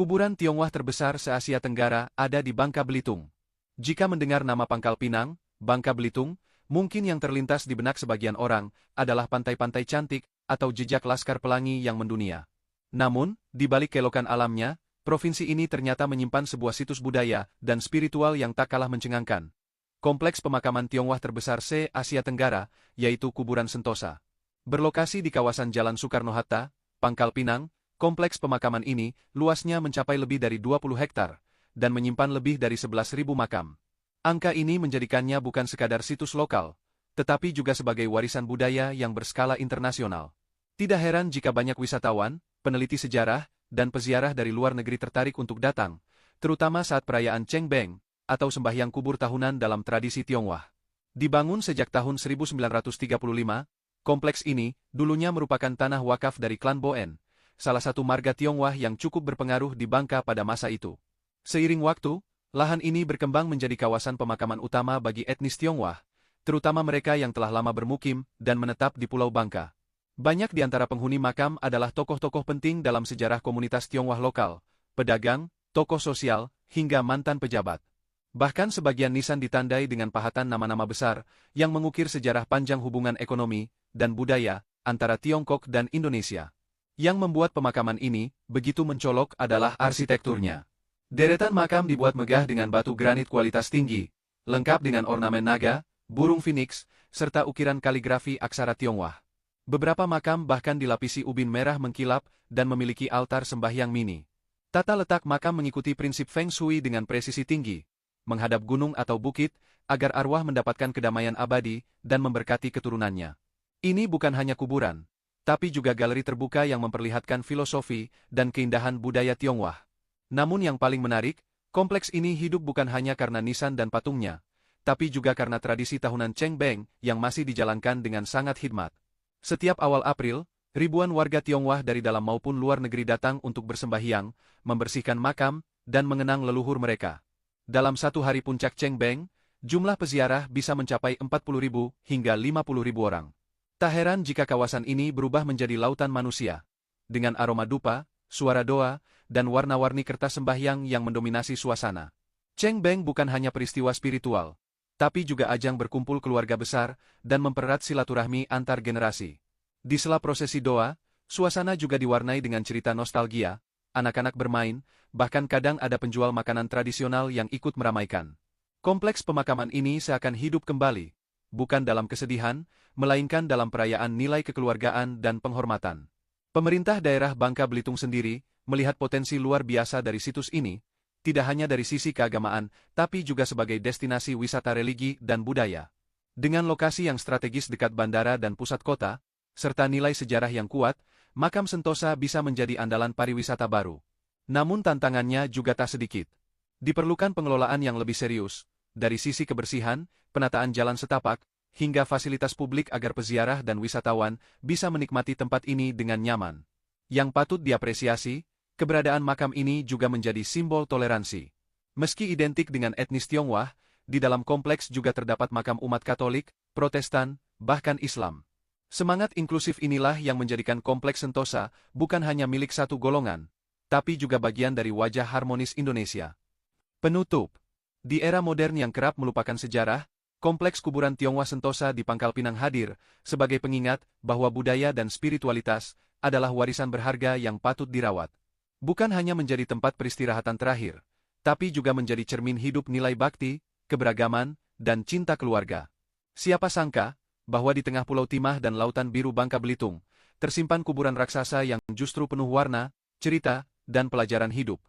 Kuburan Tionghoa terbesar se-Asia Tenggara ada di Bangka Belitung. Jika mendengar nama Pangkal Pinang, Bangka Belitung, mungkin yang terlintas di benak sebagian orang adalah pantai-pantai cantik atau jejak Laskar Pelangi yang mendunia. Namun, di balik keelokan alamnya, provinsi ini ternyata menyimpan sebuah situs budaya dan spiritual yang tak kalah mencengangkan. Kompleks pemakaman Tionghoa terbesar se-Asia Tenggara, yaitu Kuburan Sentosa. Berlokasi di kawasan Jalan Soekarno-Hatta, Pangkal Pinang, kompleks pemakaman ini luasnya mencapai lebih dari 20 hektar dan menyimpan lebih dari 11.000 makam. Angka ini menjadikannya bukan sekadar situs lokal, tetapi juga sebagai warisan budaya yang berskala internasional. Tidak heran jika banyak wisatawan, peneliti sejarah, dan peziarah dari luar negeri tertarik untuk datang, terutama saat perayaan Cheng Beng, atau sembahyang kubur tahunan dalam tradisi Tionghoa. Dibangun sejak tahun 1935, kompleks ini dulunya merupakan tanah wakaf dari klan Boen, salah satu marga Tionghoa yang cukup berpengaruh di Bangka pada masa itu. Seiring waktu, lahan ini berkembang menjadi kawasan pemakaman utama bagi etnis Tionghoa, terutama mereka yang telah lama bermukim dan menetap di Pulau Bangka. Banyak di antara penghuni makam adalah tokoh-tokoh penting dalam sejarah komunitas Tionghoa lokal, pedagang, tokoh sosial, hingga mantan pejabat. Bahkan sebagian nisan ditandai dengan pahatan nama-nama besar yang mengukir sejarah panjang hubungan ekonomi dan budaya antara Tiongkok dan Indonesia. Yang membuat pemakaman ini begitu mencolok adalah arsitekturnya. Deretan makam dibuat megah dengan batu granit kualitas tinggi, lengkap dengan ornamen naga, burung phoenix, serta ukiran kaligrafi aksara Tionghoa. Beberapa makam bahkan dilapisi ubin merah mengkilap dan memiliki altar sembahyang mini. Tata letak makam mengikuti prinsip Feng Shui dengan presisi tinggi, menghadap gunung atau bukit, agar arwah mendapatkan kedamaian abadi dan memberkati keturunannya. Ini bukan hanya kuburan, tapi juga galeri terbuka yang memperlihatkan filosofi dan keindahan budaya Tionghoa. Namun yang paling menarik, kompleks ini hidup bukan hanya karena nisan dan patungnya, tapi juga karena tradisi tahunan Cheng Beng yang masih dijalankan dengan sangat hikmat. Setiap awal April, ribuan warga Tionghoa dari dalam maupun luar negeri datang untuk bersembahyang, membersihkan makam, dan mengenang leluhur mereka. Dalam satu hari puncak Cheng Beng, jumlah peziarah bisa mencapai 40.000 hingga 50.000 orang. Tak heran jika kawasan ini berubah menjadi lautan manusia, dengan aroma dupa, suara doa, dan warna-warni kertas sembahyang yang mendominasi suasana. Cheng Beng bukan hanya peristiwa spiritual, tapi juga ajang berkumpul keluarga besar dan mempererat silaturahmi antar generasi. Di sela prosesi doa, suasana juga diwarnai dengan cerita nostalgia, anak-anak bermain, bahkan kadang ada penjual makanan tradisional yang ikut meramaikan. Kompleks pemakaman ini seakan hidup kembali, bukan dalam kesedihan, melainkan dalam perayaan nilai kekeluargaan dan penghormatan. Pemerintah daerah Bangka Belitung sendiri melihat potensi luar biasa dari situs ini, tidak hanya dari sisi keagamaan, tapi juga sebagai destinasi wisata religi dan budaya. Dengan lokasi yang strategis dekat bandara dan pusat kota, serta nilai sejarah yang kuat, makam Sentosa bisa menjadi andalan pariwisata baru. Namun tantangannya juga tak sedikit. Diperlukan pengelolaan yang lebih serius, dari sisi kebersihan, penataan jalan setapak, hingga fasilitas publik agar peziarah dan wisatawan bisa menikmati tempat ini dengan nyaman. Yang patut diapresiasi, keberadaan makam ini juga menjadi simbol toleransi. Meski identik dengan etnis Tionghoa, di dalam kompleks juga terdapat makam umat Katolik, Protestan, bahkan Islam. Semangat inklusif inilah yang menjadikan kompleks Sentosa bukan hanya milik satu golongan, tapi juga bagian dari wajah harmonis Indonesia. Penutup. Di era modern yang kerap melupakan sejarah, kompleks kuburan Tionghoa Sentosa di Pangkal Pinang hadir sebagai pengingat bahwa budaya dan spiritualitas adalah warisan berharga yang patut dirawat. Bukan hanya menjadi tempat peristirahatan terakhir, tapi juga menjadi cermin hidup nilai bakti, keberagaman, dan cinta keluarga. Siapa sangka bahwa di tengah Pulau Timah dan Lautan Biru Bangka Belitung, tersimpan kuburan raksasa yang justru penuh warna, cerita, dan pelajaran hidup.